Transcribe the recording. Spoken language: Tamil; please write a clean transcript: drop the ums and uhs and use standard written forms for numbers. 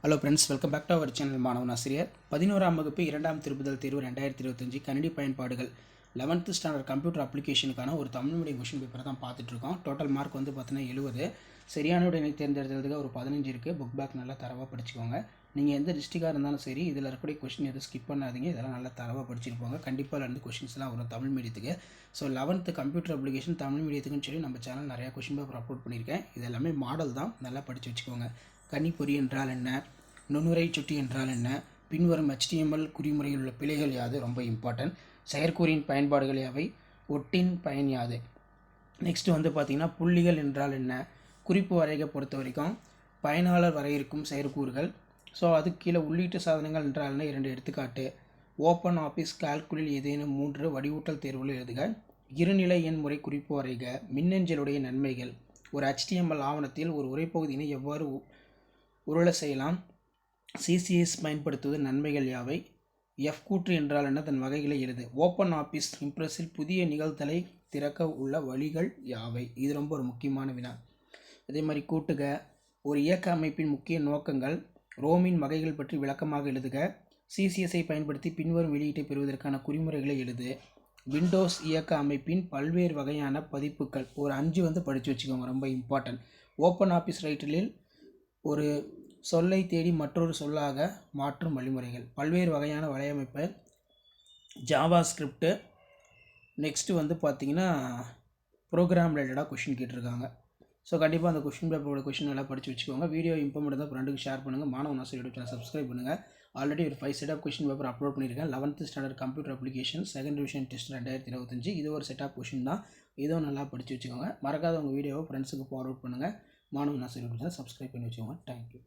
Hello friends, welcome back to our channel. Manavan Asiriyar 11ஆம் வகுப்பு 2ஆம் திருப்புதல் தேர்வு 2025 கணினி பயன்பாடுகள் 11th ஸ்டாண்டர்ட் கம்ப்யூட்டர் அப்ளிகேஷனுக்கான ஒரு தமிழ் மீடியம் கொஷின் பேப்பரை தான் பார்த்துட்ருக்கோம். டோட்டல் மார்க் வந்து பார்த்தீங்கன்னா 70. சரியான விடையை தேர்ந்தெடுத்ததுக்கு ஒரு 15 இருக்குது. புக் பேக் நல்லா தரவாக படிச்சுக்கோங்க. நீங்கள் எந்த டிஸ்ட்ரிக்டாக இருந்தாலும் சரி, இதில் இருக்கக்கூடிய கொஷின் எதுவும் ஸ்கிப் பண்ணாதீங்க. இதெல்லாம் நல்லா தரவாக படிச்சிருப்பாங்க. கண்டிப்பாக இருந்து கொஷின்ஸ்லாம் வரும் தமிழ் மீடியத்துக்கு. So 11th computer application Tamil மீடியத்துக்குன்னு சொல்லி நம்ம சேனல் நிறையா கொஷின் பேப்பர் அப்லோட் பண்ணியிருக்கேன். இது எல்லாமே மாடல் தான், நல்லா படித்து வச்சுக்கோங்க. கணிப்பொறி என்றால் என்ன, நுண்ணுரை சுட்டி என்றால் என்ன, பின்வரும் HTML குறிமுறையில் உள்ள பிழைகள் யாது, ரொம்ப இம்பார்ட்டன்ட். செயற்கூறின் பயன்பாடுகள் யாவை, ஒட்டின் பயன் யாது. நெக்ஸ்ட்டு வந்து பார்த்திங்கன்னா புள்ளிகள் என்றால் என்ன, குறிப்பு வரைக பொறுத்த வரைக்கும் பயனாளர் வரையறுக்கும் செயற்கூறுகள். ஸோ அதுக்கு கீழே உள்ளீட்டு சாதனங்கள் என்றால் என்ன, 2 எடுத்துக்காட்டு. ஓப்பன் ஆஃபீஸ் கால்குலில் ஏதேனும் 3 வடிவூட்டல் தேர்வுகள் எழுதுக. இருநிலை எண் முறை குறிப்பு வரைக. மின்னஞ்சலுடைய நன்மைகள். ஒரு HTML ஆவணத்தில் ஒரு உரைப்பகுதியினை எவ்வாறு உருள செய்யலாம். CSS பயன்படுத்துவது நன்மைகள் யாவை. எஃப் கூற்று என்றால் என்ன, தன் வகைகளை எழுது. ஓப்பன் ஆஃபீஸ் இம்ப்ரெஸில் புதிய நிகழ்த்தலை திறக்க உள்ள வழிகள் யாவை. இது ரொம்ப ஒரு முக்கியமான வினா. அதே மாதிரி கூட்டுக. ஒரு இயக்க அமைப்பின் முக்கிய நோக்கங்கள். ரோமின் வகைகள் பற்றி விளக்கமாக எழுதுக. CSSஐ பயன்படுத்தி பின்வரும் வெளியீட்டை பெறுவதற்கான குறிமுறைகளை எழுது. விண்டோஸ் இயக்க அமைப்பின் பல்வேறு வகையான பதிப்புகள். ஒரு 5 வந்து படித்து வச்சுக்கோங்க, ரொம்ப இம்பார்ட்டன்ட். ஓப்பன் ஆஃபீஸ் ரைட்டரில் ஒரு சொல்லை தேடி மற்றொரு சொல்லாக மாற்றும் வழிமுறைகள். பல்வேறு வகையான வலையமைப்பு. Java script. நெக்ஸ்ட்டு வந்து பார்த்திங்கன்னா ப்ரோக்ராம் ரிலேட்டடாக கொஷின் கேட்டிருக்காங்க. ஸோ கண்டிப்பாக அந்த கொஷின் பேப்பரோட கொஷின் எல்லாம் படித்து வச்சுக்கோங்க. வீடியோ இம்பார்ட்டன்ட் தான், ஃப்ரெண்டுக்கு ஷேர் பண்ணுங்கள். Manavan Asiriyar YouTube channel subscribe பண்ணுங்கள். ஆல்ரெடி ஒரு 5 set of question paper upload பண்ணியிருக்கேன். 11th standard computer application second division test 2025. இது ஒரு செட் ஆஃப் கொஷின் தான். இதுவும் நல்லா படித்து வச்சுக்கோங்க. மறக்காத உங்கள் வீடியோவை ஃப்ரெண்ட்ஸுக்கு ஃபார்வர்ட் பண்ணுங்கள். Manavan Asiriyar YouTube channel subscribe பண்ணி வச்சுக்கோங்க. தேங்க்யூ.